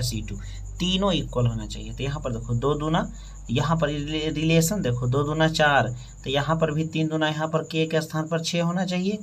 C2, तीनों equal होना चाहिए। तो यहाँ पर देखो 2 दूना, यहाँ पर रिलेशन देखो 2 दूना 4, तो यहाँ पर भी 3 दूना, यहाँ पर k के स्थान पर 6 होना चाहिए।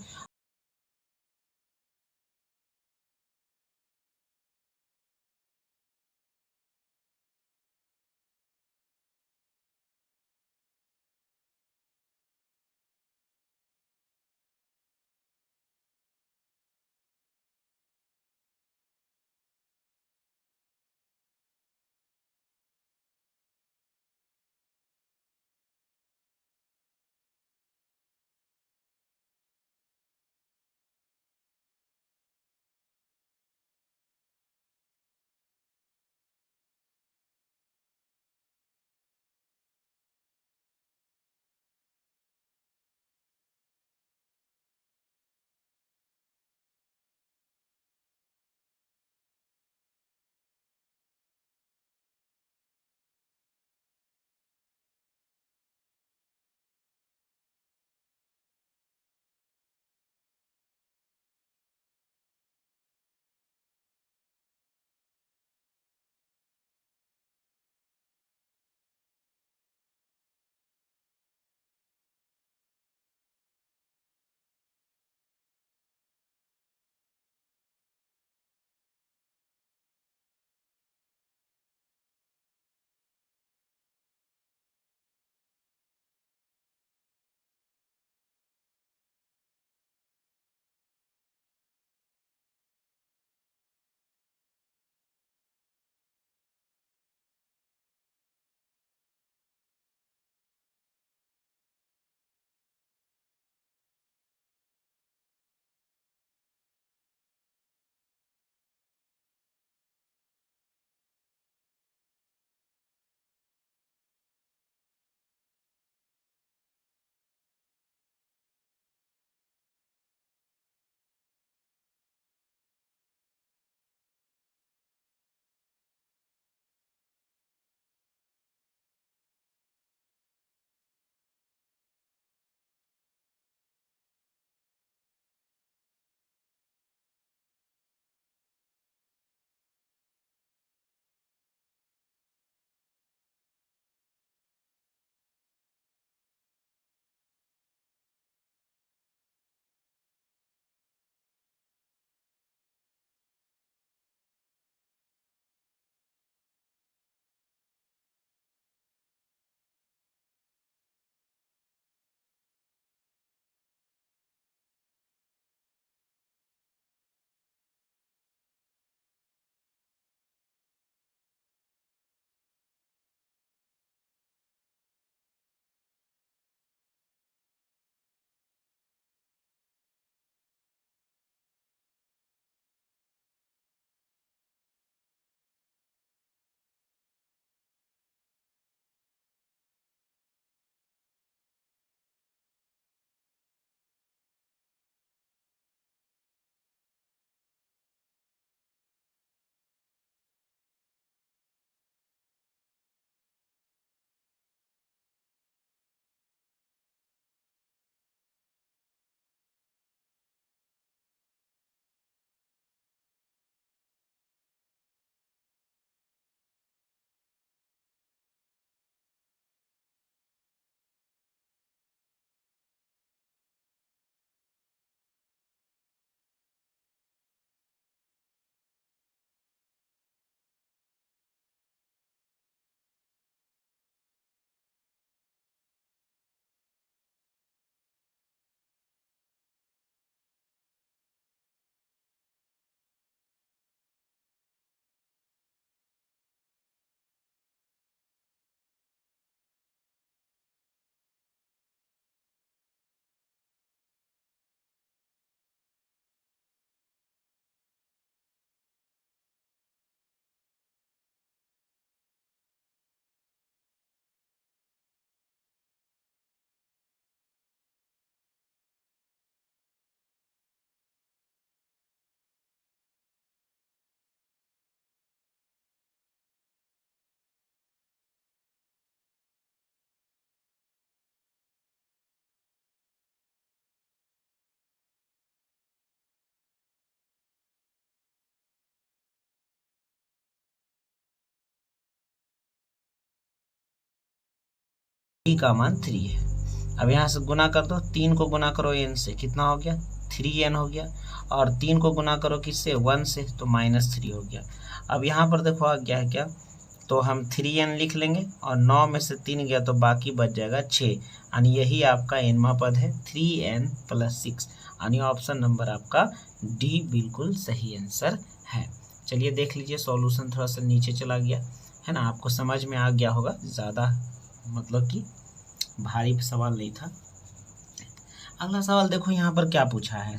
डी का मान 3 है। अब यहाँ से गुना कर दो, 3 को गुना करो n से, कितना हो गया 3n हो गया, और 3 को गुना करो किससे 1 से, तो -3 हो गया। अब यहाँ पर देखो आ गया है क्या, तो हम 3n लिख लेंगे और 9 में से 3 गया तो बाकी बच जाएगा 6, यानी यही आपका nवां पद है 3n + 6, यानी ऑप्शन नंबर आपका डी बिल्कुल सही आंसर है। चलिए देख लीजिए सॉल्यूशन थोड़ा सा नीचे चला गया है ना, आपको समझ में आ गया होगा, ज़्यादा मतलब कि भारी सवाल नहीं था। अगला सवाल देखो यहाँ पर क्या पूछा है।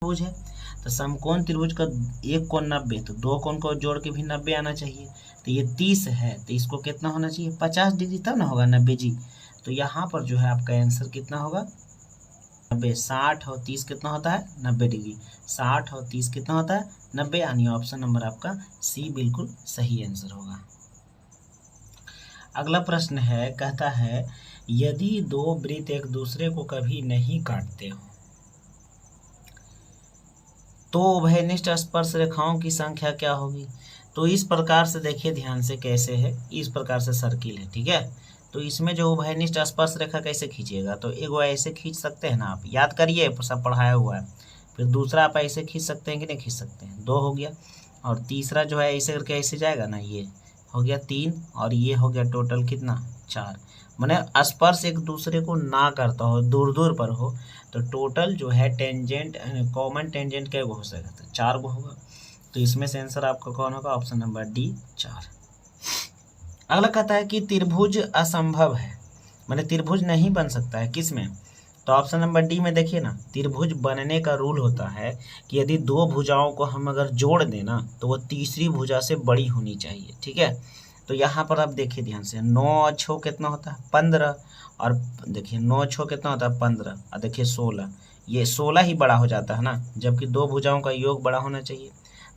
त्रिभुज है, तो समकोण त्रिभुज का एक कोण 90, तो दो कोण को जोड़ के भी 90 आना चाहिए। तो ये 30 है, तो इसको कितना होना चाहिए 50 डिग्री, तब ना होगा 90 जी। तो यहाँ पर जो है आपका आंसर कितना होगा 90। 60 और 30 कितना होता है 90 डिग्री। 60 और 30 कितना होता है 90, यानी ऑप्शन नंबर आपका सी बिल्कुल सही आंसर होगा। अगला प्रश्न है, कहता है यदि दो वृत्त एक दूसरे को कभी नहीं काटते हो तो उभयनिष्ठ स्पर्श रेखाओं की संख्या क्या होगी। तो इस प्रकार से देखिए ध्यान से कैसे है, इस प्रकार से सर्किल है, ठीक है। तो इसमें जो उभयनिष्ठ स्पर्श रेखा कैसे खींचिएगा, तो एगो ऐसे खींच सकते हैं ना, आप याद करिए सब पढ़ाया हुआ है। फिर दूसरा आप ऐसे खींच सकते हैं कि नहीं खींच सकते हैं, 2 हो गया। और तीसरा जो है ऐसे करके ऐसे जाएगा ना, ये हो गया 3, और ये हो गया टोटल कितना 4। माने स्पर्श एक दूसरे को ना करता हो, दूर दूर पर हो, तो टोटल जो है टेंजेंट कॉमन टेंजेंट क्या हो सकता है 4 गो होगा। तो इसमें से आंसर आपका कौन होगा, ऑप्शन नंबर डी 4। अगला कहता है कि त्रिभुज असंभव है, माने त्रिभुज नहीं बन सकता है किसमें, तो ऑप्शन नंबर डी में देखिए ना, त्रिभुज बनने का रूल होता है कि यदि दो भुजाओं को हम अगर जोड़ दें ना, तो वो तीसरी भुजा से बड़ी होनी चाहिए, ठीक है। तो यहाँ पर आप देखिए ध्यान से, 9 छो कितना होता है 15, और देखिए 9 छो कितना होता है 15, और देखिए 16, ये 16 ही बड़ा हो जाता है ना, जबकि दो भुजाओं का योग बड़ा होना चाहिए।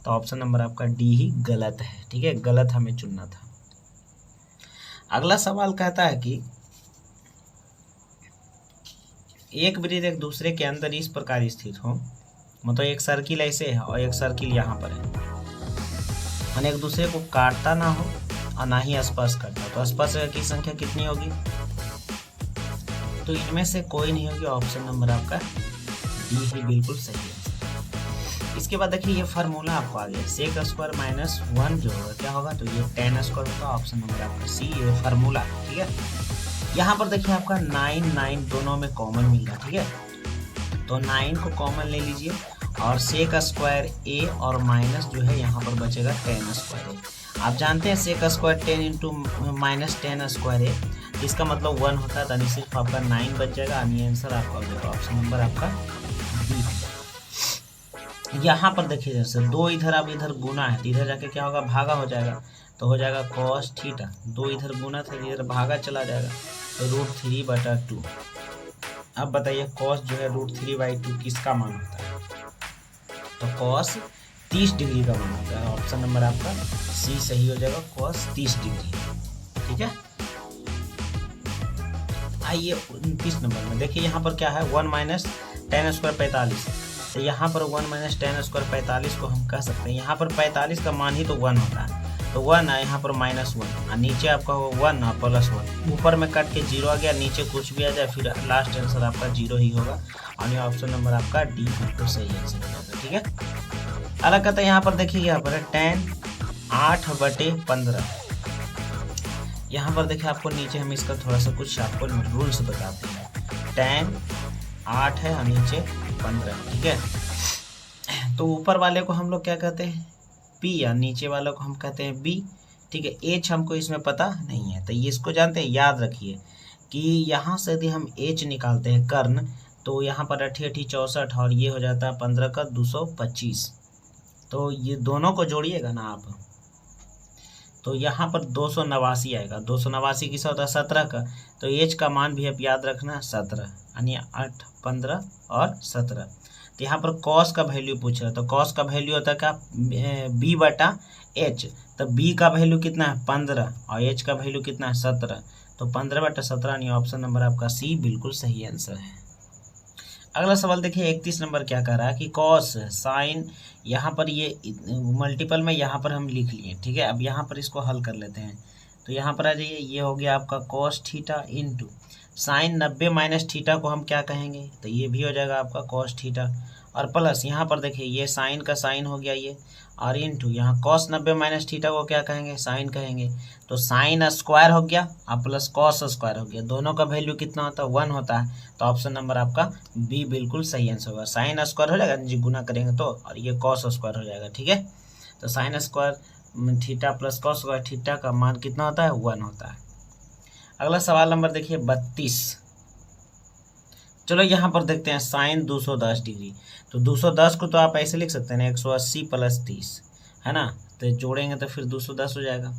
तो ऑप्शन नंबर आपका डी ही गलत है, ठीक है, गलत हमें चुनना था। अगला सवाल कहता है कि एक वृत्त एक दूसरे के अंदर इस प्रकार स्थित हो, मतलब एक सर्किल ऐसे है और एक सर्किल यहाँ पर है, माने एक दूसरे को काटता ना हो और ना ही स्पर्श करता, तो स्पर्श की संख्या कितनी होगी, तो इनमें से कोई नहीं होगी, ऑप्शन नंबर आपका डी ही बिल्कुल सही है। इसके बाद देखिए ये फार्मूला आपको आ गया, सेक स्क्वायर माइनस 1 जो होगा क्या होगा, तो ये tan स्क्वायर होगा, ऑप्शन नंबर आपका सी, ये फार्मूला, ठीक है। यहाँ पर देखिए आपका 9 9 दोनों में कॉमन मिल रहा है, ठीक है। तो 9 को कॉमन ले लीजिए, और सेक स्क्वायर ए और माइनस जो है यहाँ पर बचेगा tan स्क्वायर ए। आप जानते हैं sec square 10 into minus tan square A, इसका मतलब 1 होता है, यानी सिर्फ आपका 9 बच जाएगा, यानी आंसर आपका हो जाएगा ऑप्शन नंबर आपका बी। यहाँ पर देखिए जैसे 2 इधर अब इधर गुना है, तो इधर जाके क्या होगा भागा हो जाएगा, तो हो जाएगा cos थीटा, 2 इधर गुना था इधर भागा चला जाएगा, तो √3/2। अब बताइए cos जो है √3/2 किसका मान होता है, तो cos 30 डिग्री का मान होता है, ऑप्शन नंबर आपका सी सही हो जाएगा, cos 30 डिग्री, ठीक है। आइए 29 नंबर में देखिए, यहाँ पर क्या है 1 माइनस tan स्क्वायर 45, तो यहाँ पर 1 माइनस tan स्क्वायर 45 को हम कह सकते हैं, यहाँ पर 45 का मान ही तो 1 होता है, तो 1 है यहाँ पर -1, और नीचे आपका हो 1 और +1, ऊपर में कट के 0 आ गया, नीचे कुछ भी आ जाए, फिर लास्ट आंसर आपका 0 ही होगा, और ये ऑप्शन नंबर आपका डी बिल्कुल सही आंसर होगा, ठीक है। अलग कहता है यहाँ पर देखिए, यहाँ पर tan 8/15, यहाँ पर देखिए आपको नीचे हम इसका थोड़ा सा कुछ आपको रूल्स बताते हैं, tan 8 है और नीचे 15, ठीक है। तो ऊपर वाले को हम लोग क्या कहते हैं P, या नीचे वाले को हम कहते हैं B, ठीक है। H हमको इसमें पता नहीं है, तो ये इसको जानते हैं, याद रखिए कि यहाँ से यदि हम H निकालते हैं कर्ण, तो यहाँ पर 88 64, और ये हो जाता है 15 का 225, तो ये दोनों को जोड़िएगा ना आप, तो यहाँ पर 289 आएगा, 289 किसा होता है 17 का, तो H का मान भी आप याद रखना 17, यानी 8 15 और 17। तो यहाँ पर cos का वैल्यू पूछ रहा है, तो cos का वैल्यू होता है क्या B/H, तो B का वैल्यू कितना है 15 और H का वैल्यू कितना है 17, तो 15/17, यानी ऑप्शन नंबर आपका सी बिल्कुल सही आंसर है। अगला सवाल देखिए 31 नंबर क्या कह रहा है कि cos साइन, यहाँ पर ये मल्टीपल में यहाँ पर हम लिख लिए, ठीक है। अब यहाँ पर इसको हल कर लेते हैं, तो यहाँ पर आ जाइए, ये हो गया आपका cos theta into sine 90 minus theta को हम क्या कहेंगे, तो ये भी हो जाएगा आपका cos थीटा, और प्लस यहाँ पर देखिए ये साइन का साइन हो गया ये, और इंटू यहाँ cos 90 माइनस थीटा को क्या कहेंगे साइन कहेंगे, तो साइन स्क्वायर हो गया और प्लस cos स्क्वायर हो गया, दोनों का वैल्यू कितना होता है 1 होता है, तो ऑप्शन नंबर आपका बी बिल्कुल सही आंसर होगा। साइन स्क्वायर हो जाएगा जी, गुना करेंगे तो, और ये cos स्क्वायर हो जाएगा, ठीक है। तो sine square theta plus cos square theta का मान कितना होता है 1 होता है। अगला सवाल नंबर देखिए 32, चलो यहाँ पर देखते हैं साइन 210 डिग्री। तो 210 को तो आप ऐसे लिख सकते हैं ना 180 + 30, है ना, तो जोड़ेंगे तो फिर 210 हो जाएगा।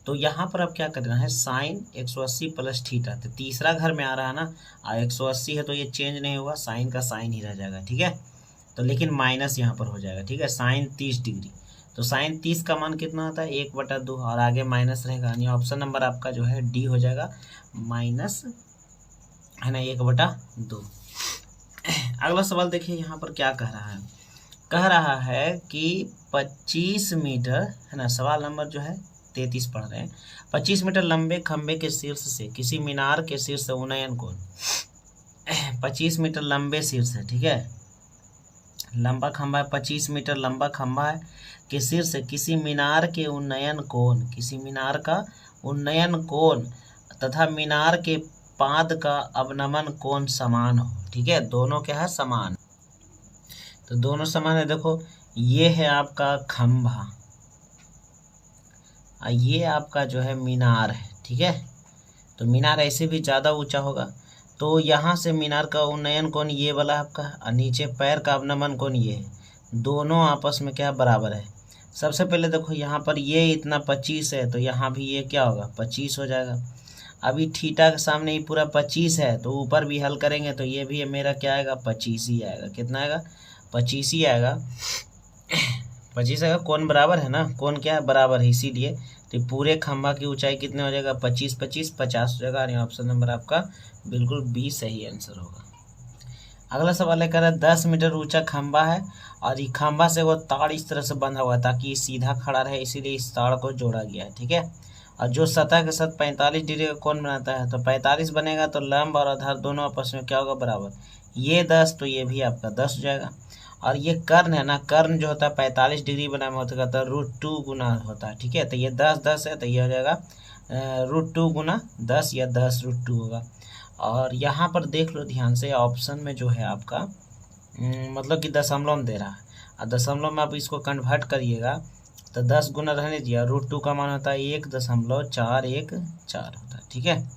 तो यहाँ पर अब क्या करना है, साइन 180 + थीटा, तो तीसरा घर में आ रहा है ना, 180 है तो ये चेंज नहीं होगा, साइन का साइन ही रह जाएगा, ठीक है। तो लेकिन माइनस यहाँ पर हो जाएगा, ठीक है, साइन 30 डिग्री। तो साइन 30 का मान कितना होता है, 1/2, और आगे माइनस रहेगा, यानी ऑप्शन नंबर आपका जो है डी हो जाएगा, माइनस, है ना, 1/2। अगला सवाल देखिए यहाँ पर क्या कह रहा है, कह रहा है कि 25 मीटर, है ना, सवाल नंबर जो है 33 पढ़ रहे हैं। 25 मीटर लंबे खंबे के शीर्ष से किसी मीनार के शीर्ष से उन्नयन कोण 25 मीटर लंबे शीर्ष है, ठीक है, लंबा खंबा है, 25 मीटर लंबा खंबा है के शीर्ष से किसी मीनार के उन्नयन कोण, किसी मीनार का उन्नयन कोण तथा मीनार के पाद का अवनमन कोण समान हो, ठीक है, दोनों क्या है, समान। तो दोनों समान है। देखो ये है आपका खंभा, ये आपका जो है मीनार है, ठीक है। तो मीनार ऐसे भी ज़्यादा ऊंचा होगा, तो यहाँ से मीनार का उन्नयन कोण ये वाला आपका, और नीचे पैर का अवनमन कोण ये है, दोनों आपस में क्या बराबर है। सबसे पहले देखो यहाँ पर ये इतना 25 है, तो यहाँ भी ये क्या होगा, 25 हो जाएगा। अभी थीटा के सामने ही पूरा 25 है, तो ऊपर भी हल करेंगे तो ये भी मेरा क्या आएगा, 25 ही आएगा। कितना आएगा, 25 ही आएगा। 25 आएगा, कोण बराबर है ना, कोण क्या है, बराबर है, इसीलिए तो पूरे खंभा की ऊंचाई कितने हो जाएगा, 25 25 50 हो जाएगा, यानी ऑप्शन नंबर आपका बिल्कुल बी सही आंसर होगा। अगला सवाल है, कह रहा है 10 मीटर ऊंचा खंभा है और ये खंभा से वो तार इस तरह से बंधा हुआ है ताकि ये सीधा खड़ा रहे, इसीलिए इस तार को जोड़ा गया है, ठीक है। और जो सतह के साथ 45 डिग्री का कोण बनाता है, तो 45 बनेगा तो लंब और आधार दोनों आपस में क्या होगा, बराबर। ये 10 तो ये भी आपका 10 हो जाएगा। और ये कर्ण है ना, कर्ण जो होता है 45 डिग्री बना में होता है, √2 गुना होता है, ठीक है। तो ये 10 10 है, तो ये हो जाएगा √2 गुना 10 या 10 √2 होगा। और यहाँ पर देख लो ध्यान से, ऑप्शन में जो है आपका मतलब कि दशमलव में दे रहा है, और दशमलव में आप इसको कन्वर्ट करिएगा तो 10 गुना रहने दिया, √2 का मान होता है 1.414 होता है, ठीक है।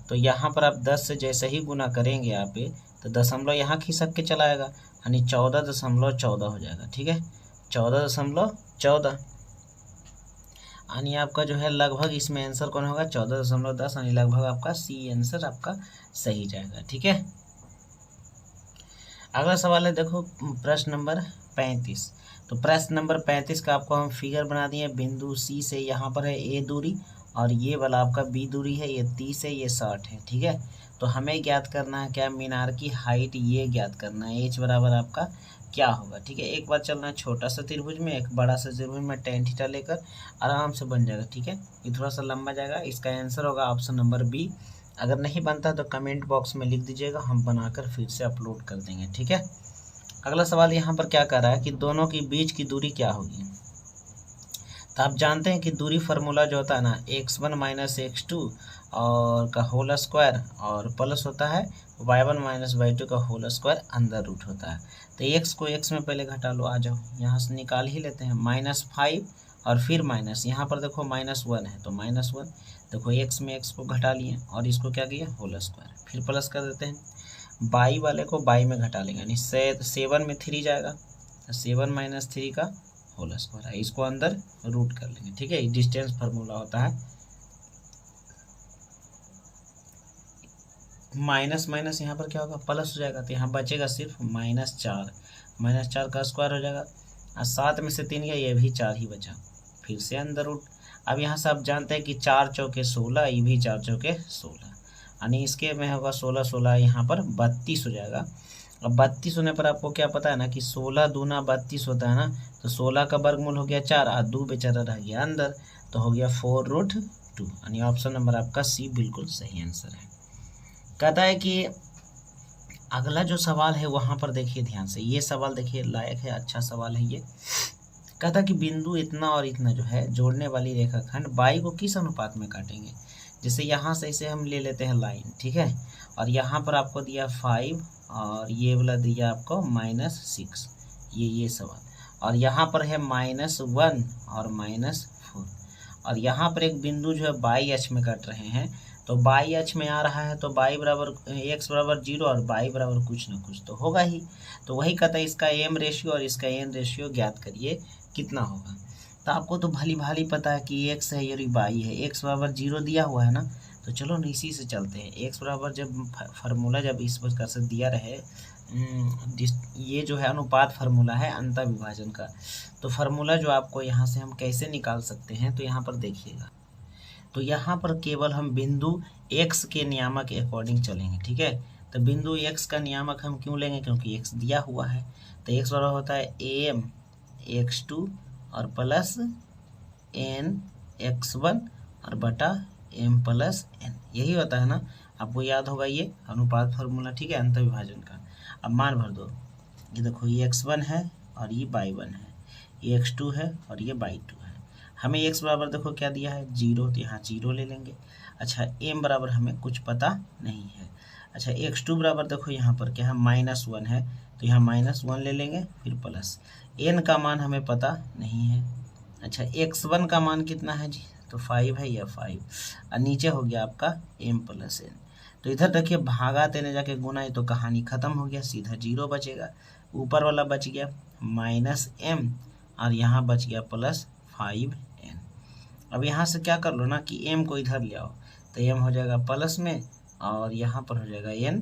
तो यहाँ पर आप 10 से जैसे ही गुना करेंगे यहाँ पे, तो दशमलव यहाँ खिसक के चला आएगा, यानी 14.14 हो जाएगा, ठीक है, 14.14, यानी आपका जो है लगभग इसमें आंसर कौन होगा, 14.10, यानी लगभग आपका सी आंसर आपका सही जाएगा, ठीक है। अगला सवाल है, देखो प्रश्न नंबर 35। तो प्रश्न नंबर 35 का आपको हम फिगर बना दिए, बिंदु सी से यहाँ पर है ए दूरी, और ये वाला आपका बी दूरी है, ये 30 है, ये 60 है, ठीक है। तो हमें ज्ञात करना है क्या, मीनार की हाइट ये ज्ञात करना है, एच बराबर आपका क्या होगा, ठीक है। एक बार चलना है छोटा सा त्रिभुज में, एक बड़ा सा त्रिभुज में, tan थीटा लेकर आराम से बन जाएगा, ठीक है। ये थोड़ा सा लंबा जाएगा, इसका आंसर होगा ऑप्शन नंबर बी। अगर नहीं बनता तो कमेंट बॉक्स में लिख दीजिएगा, हम बनाकर फिर से अपलोड कर देंगे, ठीक है। अगला सवाल यहाँ पर क्या कर रहा है कि दोनों के बीच की दूरी क्या होगी। तो आप जानते हैं कि दूरी फार्मूला जो होता है ना, x1 - x2 और का होल स्क्वायर, और प्लस होता है y1 - y2 का होल स्क्वायर अंदर रूट होता है। तो x को x में पहले घटा लो, आ जाओ यहाँ से निकाल ही लेते हैं, -5 और फिर माइनस, यहाँ पर देखो -1 है तो -1, देखो x में x को घटा लिए और इसको क्या किया, होल स्क्वायर, फिर प्लस कर देते हैं, बाई वाले को बाई में घटा लेंगे, यानी 7 में 3 जाएगा, 7 - 3 का होल स्क्वायर है, इसको अंदर रूट कर लेंगे, ठीक है। डिस्टेंस फार्मूला होता है, माइनस माइनस यहाँ पर क्या होगा, प्लस हो जाएगा, तो यहाँ बचेगा सिर्फ -4 का स्क्वायर हो जाएगा, और 7 में से 3 गया, ये भी 4 ही बचा, फिर से अंदर रूट। अब यहाँ से आप जानते हैं कि 4 चौके 16, ये भी 4 चौके 16, यानी इसके में होगा 16 16, यहाँ पर 32 हो जाएगा। अब 32 होने पर आपको क्या पता है ना कि 16 दूना 32 होता है ना, तो 16 का वर्गमूल हो गया 4, और 2 बेचारा रह गया अंदर, तो हो गया 4√2, यानी ऑप्शन नंबर आपका सी बिल्कुल सही आंसर है। कहता है कि अगला जो सवाल है वहाँ पर देखिए ध्यान से, ये सवाल देखिए लायक है, अच्छा सवाल है ये। कहता है कि बिंदु इतना और इतना जो है जोड़ने वाली रेखाखंड बाई को किस अनुपात में काटेंगे। जैसे यहाँ से इसे हम ले लेते हैं लाइन, ठीक है, और यहाँ पर आपको दिया 5 और ये वाला दिया आपको -6, ये सवाल, और यहाँ पर है -1 और -4, और यहाँ पर एक बिंदु जो है बाई अक्ष में काट रहे हैं, तो तो बाई अक्ष में आ रहा है तो बाई बराबर एक्स बराबर 0 और बाई बराबर कुछ ना कुछ तो होगा ही। तो वही कहता है इसका एम रेशियो और इसका एन रेशियो ज्ञात करिए कितना होगा। तो आपको तो भली भाली पता है कि एक्स है और बाई है, एक्स बराबर 0 दिया हुआ है ना, तो चलो ना इसी से चलते हैं। एक्स बराबर जब फार्मूला जब इस प्रकार से दिया रहे, ये जो है अनुपात फार्मूला है अंतर विभाजन का, तो फार्मूला जो आपको यहाँ से हम कैसे निकाल सकते हैं, तो यहाँ पर देखिएगा। तो यहाँ पर केवल हम बिंदु x के नियामक के अकॉर्डिंग चलेंगे, ठीक है। तो बिंदु x का नियामक हम क्यों लेंगे, क्योंकि x दिया हुआ है। तो x बराबर होता है am x2 और प्लस n x1 और बटा m प्लस n, यही होता है ना, आपको याद होगा ये अनुपात फार्मूला, ठीक है, अंतर विभाजन का। अब मान भर दो, ये देखो ये x1 है और ये y1 है, ये x2 है और ये y2 है। हमें x बराबर देखो क्या दिया है 0, तो यहाँ 0 ले लेंगे। अच्छा m बराबर हमें कुछ पता नहीं है। अच्छा x2 बराबर देखो यहाँ पर क्या है -1 है, तो यहाँ -1 ले लेंगे, फिर प्लस n का मान हमें पता नहीं है। अच्छा x1 का मान कितना है जी, तो 5 है या 5, और नीचे हो गया आपका m प्लस n। तो इधर देखिए भागा तेने जाके गुना है तो कहानी खत्म हो गया, सीधा 0 बचेगा। ऊपर वाला बच गया -m और यहाँ बच गया प्लस 5n। अब यहाँ से क्या कर लो ना कि m को इधर ले आओ, तो m हो जाएगा प्लस में और यहाँ पर हो जाएगा n,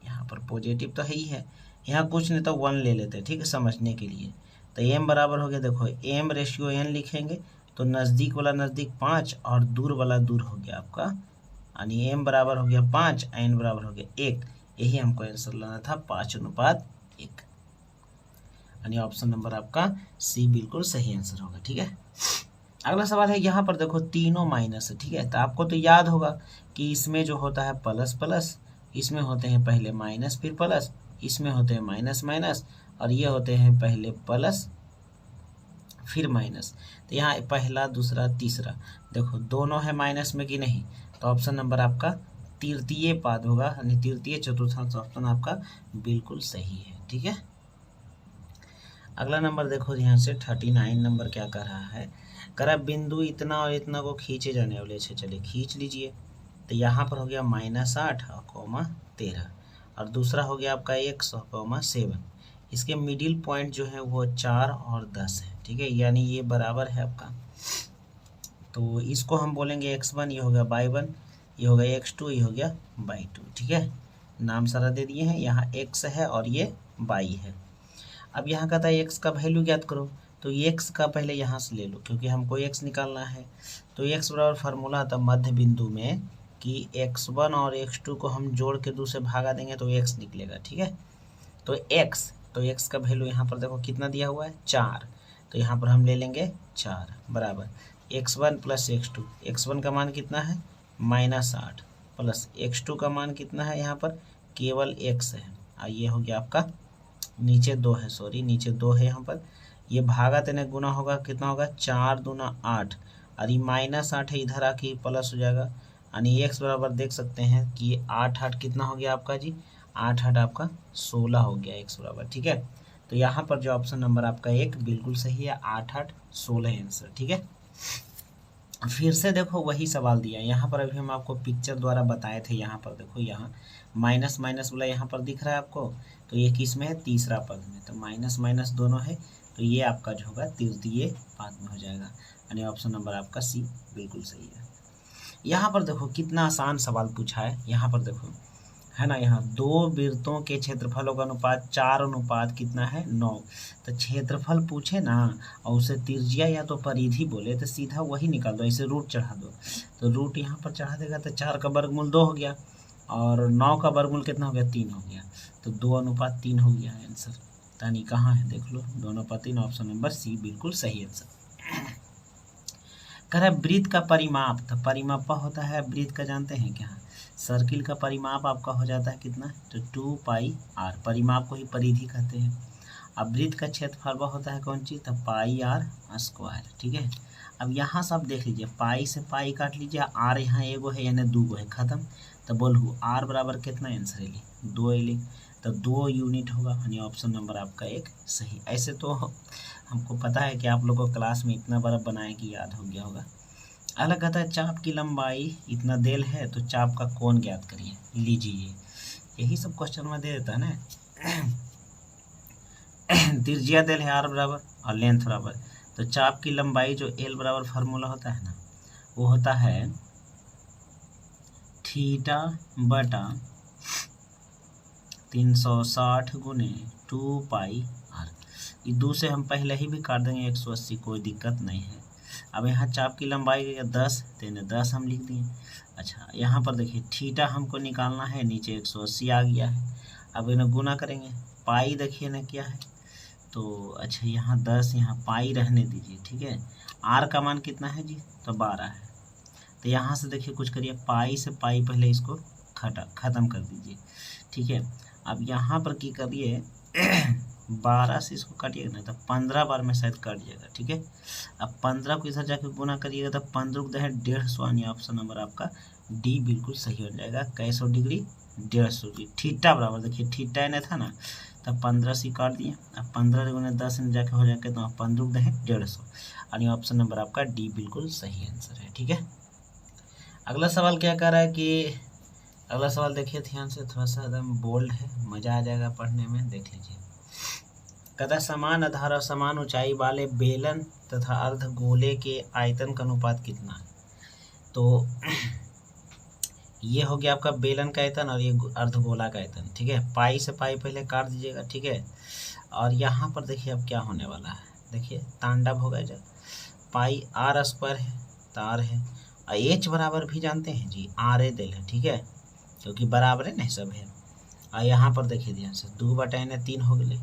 यहाँ पर पॉजिटिव तो है ही है, यहाँ कुछ नहीं तो 1 ले लेते, ठीक है, समझने के लिए। तो m बराबर हो गया, देखो m रेशियो n लिखेंगे तो नज़दीक वाला नज़दीक 5 और दूर वाला दूर हो गया आपका, यानी m बराबर हो गया 5, n बराबर हो गया 1। यही हमको आंसर लाना था 5:1, यानी ऑप्शन नंबर आपका सी बिल्कुल सही आंसर होगा, ठीक है। अगला सवाल है, यहाँ पर देखो तीनों माइनस है, ठीक है। तो आपको तो याद होगा कि इसमें जो होता है प्लस प्लस, इसमें होते हैं पहले माइनस फिर प्लस, इसमें होते हैं माइनस माइनस, और ये होते हैं पहले प्लस फिर माइनस। तो यहाँ पहला दूसरा तीसरा देखो दोनों है माइनस में कि नहीं, तो ऑप्शन नंबर आपका तृतीय पाद होगा, यानी तृतीय चतुर्थांश ऑप्शन आपका बिल्कुल सही है, ठीक है। अगला नंबर देखो यहाँ से 39 नंबर क्या कर रहा है, कह रहा बिंदु इतना और इतना को खींचे जाने वाले, चलिए खींच लीजिए। तो यहाँ पर हो गया -8 और 13 और दूसरा हो गया आपका 100,7। इसके मिडिल पॉइंट जो है वो 4 और 10 है, ठीक है, यानी ये बराबर है आपका। तो इसको हम बोलेंगे x1, ये हो गया y1, ये हो गया x2, ये हो गया y2, ठीक है। नाम सारा दे दिए हैं, यहाँ x है और ये y है। अब यहाँ कहता है x का वैल्यू ज्ञात करो, तो x का पहले यहाँ से ले लो क्योंकि हमको x निकालना है। तो x बराबर फार्मूला था मध्य बिंदु में कि x1 और x2 को हम जोड़ के 2 से भागा देंगे तो x निकलेगा, ठीक है। तो x का वैल्यू यहाँ पर देखो कितना दिया हुआ है 4, तो यहाँ पर हम ले लेंगे 4 बराबर x1 प्लस x2। x1 का मान कितना है -8 प्लस x2 का मान कितना है, यहाँ पर केवल x है, और ये हो गया आपका नीचे 2 है, सॉरी नीचे 2 है यहाँ पर, ये भागा तेने गुना होगा, कितना होगा 4 दूना 8 और ये -8 है, इधर आके प्लस हो जाएगा, यानी x बराबर देख सकते हैं कि 8 कितना हो गया आपका जी, 8 आपका 16 हो गया x बराबर, ठीक है। तो यहाँ पर जो ऑप्शन नंबर आपका 1 बिल्कुल सही है, 8 16 आंसर, ठीक है। फिर से देखो वही सवाल दिया, यहाँ पर अभी हम आपको पिक्चर द्वारा बताए थे, यहाँ पर देखो यहाँ माइनस माइनस वाला यहाँ पर दिख रहा है आपको, तो ये किस में है तीसरा पद में, तो माइनस माइनस दोनों है, तो ये आपका जो होगा तृतीय पाद में हो जाएगा, यानी ऑप्शन नंबर आपका सी बिल्कुल सही है। यहाँ पर देखो कितना आसान सवाल पूछा है, यहाँ पर देखो है ना, यहाँ 2 वृत्तों के क्षेत्रफलों का अनुपात 4 अनुपात कितना है 9। तो क्षेत्रफल पूछे ना और उसे त्रिज्या या तो परिधि बोले तो सीधा वही निकाल दो, ऐसे रूट चढ़ा दो, तो रूट यहाँ पर चढ़ा देगा तो 4 का वर्गमूल 2 हो गया और 9 का वर्गमूल कितना हो गया 3 हो गया, तो 2:3 हो गया आंसर। यानी कहाँ है देख लो 2:3, ऑप्शन नंबर सी बिल्कुल सही आंसर। कह रहा है वृत्त का परिमाप, तो परिमाप होता है वृत्त का जानते हैं क्या, सर्किल का परिमाप आपका हो जाता है कितना, तो 2πr, परिमाप को ही परिधि कहते हैं। अब वृत्त का क्षेत्रफल होता है कौन चीज़, तो πr², ठीक है। अब यहाँ से आप देख लीजिए, पाई से पाई काट लीजिए, आर यहाँ एगो है यानी 2 है, खत्म। तो बोलू आर बराबर कितना आंसर है 2 एली, तो 2 यूनिट होगा, यानी ऑप्शन नंबर आपका 1 सही। ऐसे तो हमको पता है कि आप लोगों को क्लास में इतना बार बनाए कि याद हो गया होगा। अगला कहता है चाप की लंबाई इतना देल है तो चाप का कोण ज्ञात करिए। लीजिए यही सब क्वेश्चन में दे देता है ना। त्रिज्या देल है r बराबर और लेंथ बराबर, तो चाप की लंबाई जो l बराबर फार्मूला होता है ना, वो होता है थीटा बटा 360 गुने 2 पाई r। ये 2 से हम पहले ही भी काट देंगे 180, कोई दिक्कत नहीं है। अब यहाँ चाप की लंबाई 10, तो इन्हें 10 हम लिख दिए। अच्छा यहाँ पर देखिए थीटा हमको निकालना है, नीचे 180 आ गया है। अब इन्हें गुना करेंगे, पाई देखिए ना क्या है, तो अच्छा यहाँ 10, यहाँ पाई रहने दीजिए, ठीक है। आर का मान कितना है जी, तो 12 है। तो यहाँ से देखिए कुछ करिए, पाई से पाई पहले इसको ख़त्म कर दीजिए, ठीक है। अब यहाँ पर की करिए 12 से इसको काटिएगा ना तो 15 बार में शायद कट जाएगा, ठीक है। अब 15 को इधर जाके गुना करिएगा तो 15 को 150, यानी ऑप्शन नंबर आपका डी बिल्कुल सही हो जाएगा। कैसो डिग्री, 150 डिग्री। थीटा बराबर देखिए थीटा ने था ना, तब 15 से काट दिए। अब 15 गुना 10 में जाके हो जाएगा तो 15 को 150, यानी ऑप्शन नंबर आपका डी बिल्कुल सही आंसर है, ठीक है। अगला सवाल क्या कह रहा है कि अगला सवाल देखिए ध्यान से, थोड़ा सा एकदम बोल्ड है, मज़ा आ जाएगा पढ़ने में, देख लीजिए। कहता समान आधार और समान ऊंचाई वाले बेलन तथा अर्धगोले के आयतन का अनुपात कितना है। तो ये हो गया आपका बेलन का आयतन और ये अर्धगोला का आयतन, ठीक है। पाई से पाई पहले काट दीजिएगा, ठीक है। और यहाँ पर देखिए अब क्या होने वाला है, देखिए तांडव होगा जब पाई आर स्क्वायर है तो आर है, और एच बराबर भी जानते हैं जी, आर ए दिल है, ठीक है, क्योंकि बराबर है नहीं सब है। और यहाँ पर देखिए ध्यान से 2 बटा एन 3 हो गए,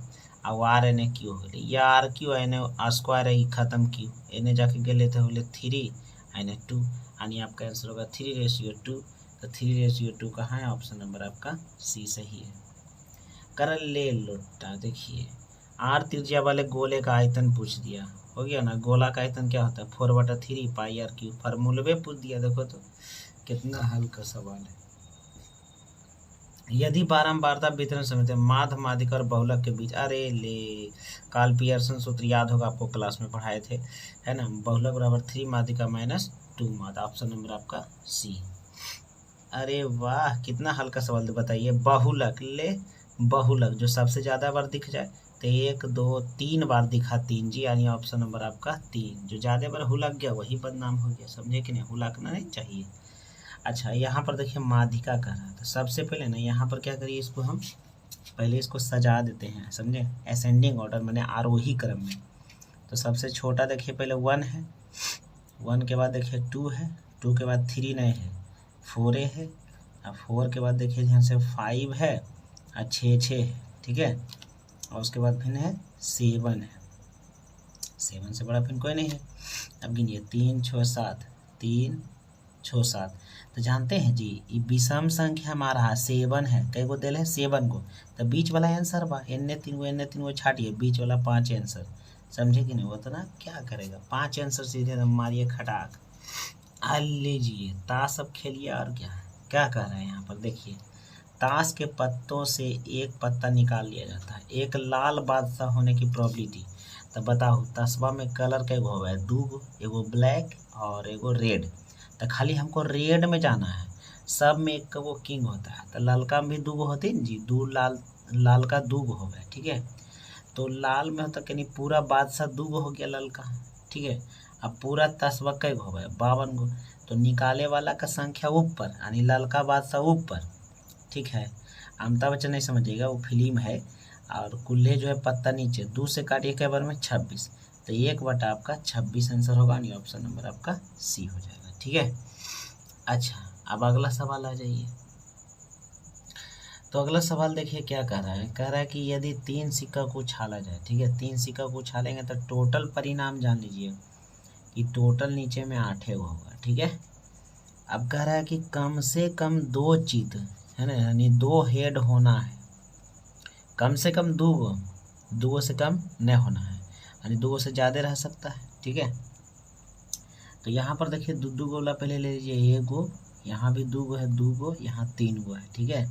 और आर एन क्यू हो गए, या आर क्यू एन स्क्वायर है खत्म क्यू, एन जाके गए थे हो गए 3 एन 2, यानी आपका आंसर होगा 3:2। तो 3:2 कहाँ है, ऑप्शन नंबर आपका सी सही है। कर ले लोटा, देखिए आर त्रिज्या वाले गोले का आयतन पूछ दिया, हो गया ना। गोला का आयतन क्या होता है, 4/3 पाई आर क्यू, फार्मूले पूछ दिया। देखो तो कितना हल्का सवाल है। यदि बारंबारता वितरण समीकरण माध्य माध्यिक और बहुलक के बीच, अरे ले कार्ल पियर्सन सूत्र याद होगा आपको, क्लास में पढ़ाए थे, है ना। बहुलक बराबर 3 माध्यिका -2 माध्य, ऑप्शन नंबर आपका सी। अरे वाह कितना हल्का सवाल, बताइए। बहुलक ले, बहुलक जो सबसे ज़्यादा बार दिख जाए, तो 1 2 3 बार दिखा 3 जी, यानी ऑप्शन नंबर आपका 3। जो ज़्यादा बार हुलक गया वही बदनाम हो गया, समझे कि नहीं, हुलकना नहीं चाहिए। अच्छा यहाँ पर देखिए माध्यिका कर रहा है, तो सबसे पहले ना यहाँ पर क्या करिए, इसको हम पहले इसको सजा देते हैं, समझे, असेंडिंग ऑर्डर मैंने आरोही क्रम में। तो सबसे छोटा देखिए पहले 1 है, 1 के बाद देखिए 2 है, 2 के बाद 3 नहीं है, 4 है, और 4 के बाद देखिए ध्यान से 5 है, और 6 है, ठीक है। और उसके बाद फिर है 7 है, 7 से बड़ा फिर कोई नहीं है। अब गिनिए 3 6 7, 3 6 7। तो जानते हैं जी ये विषम संख्या हमारा 7 है, कई गो दिल है 7 को, तो बीच वाला आंसर बा एन 3 गो छाटिए, बीच वाला 5 आंसर, समझे कि नहीं। वो तो ना क्या करेगा, 5 आंसर सीधे मारिए खटाक। लीजिए ताश अब खेलिए, और क्या कह रहे हैं यहाँ पर देखिए, ताश के पत्तों से एक पत्ता निकाल लिया जाता है, एक लाल बादशाह होने की प्रोबेबिलिटी। तो बताओ तस्बा में कलर के गो है, 2 गो, एगो ब्लैक और एगो रेड। तो खाली हमको रेड में जाना है, सब में एक वो किंग होता है, तो ललका में भी 2 गो होते हैं जी, 2 लाल का 2 गो हो गया, ठीक है। तो लाल में होता कि नहीं पूरा बादशाह 2 गो हो गया ललका, ठीक है। अब पूरा तस्बा कई गो हो गया 52 गो, तो निकाले वाला का संख्या ऊपर, यानी ललका बादशाह ऊपर, ठीक है। अमिताभ बच्चन नहीं समझिएगा, वो फिल्म है। और कुल्हे जो है पत्ता नीचे, 2 से काटिए कई बार में 26, तो 1 बटा आपका 26 आंसर होगा, यानी ऑप्शन नंबर आपका सी हो जाएगा, ठीक है। अच्छा अब अगला सवाल आ जाइए। तो अगला सवाल देखिए क्या कह रहा है, कह रहा है कि यदि 3 सिक्का को उछाला जाए, ठीक है, 3 सिक्का को उछालेंगे तो टोटल परिणाम जान लीजिए कि टोटल नीचे में 8 होगा, ठीक है। अब कह रहा है कि कम से कम 2 चित है ना, यानी 2 हेड होना है, कम से कम 2 गो, 2 गो से कम नहीं होना है, यानी 2 गो से ज़्यादा रह सकता है, ठीक है। तो यहाँ पर देखिए 2 गो वाला पहले ले लीजिए, 1 गो, यहाँ भी 2 गो है, 2 गो, यहाँ 3 गो है, ठीक है।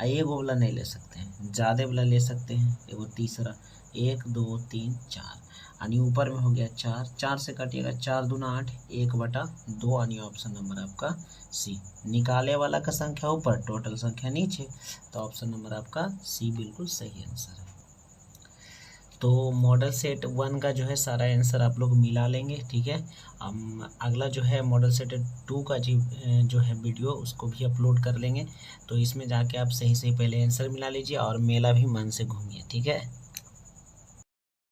1 गो वाला नहीं ले सकते हैं, ज़्यादा वाला ले सकते हैं, एगो तीसरा 1 2 3 4। यानी ऊपर में हो गया 4, 4 से कटिएगा 4 दूना 8, 1/2 यानी ऑप्शन नंबर आपका सी। निकाले वाला का संख्या ऊपर, टोटल संख्या नीचे, तो ऑप्शन नंबर आपका सी बिल्कुल सही आंसर है। तो मॉडल सेट 1 का जो है सारा आंसर आप लोग मिला लेंगे, ठीक है। अगला जो है मॉडल सेट 2 का जो है वीडियो, उसको भी अपलोड कर लेंगे। तो इसमें जाके आप सही सही पहले आंसर मिला लीजिए और मेला भी मन से घूमिए, ठीक है।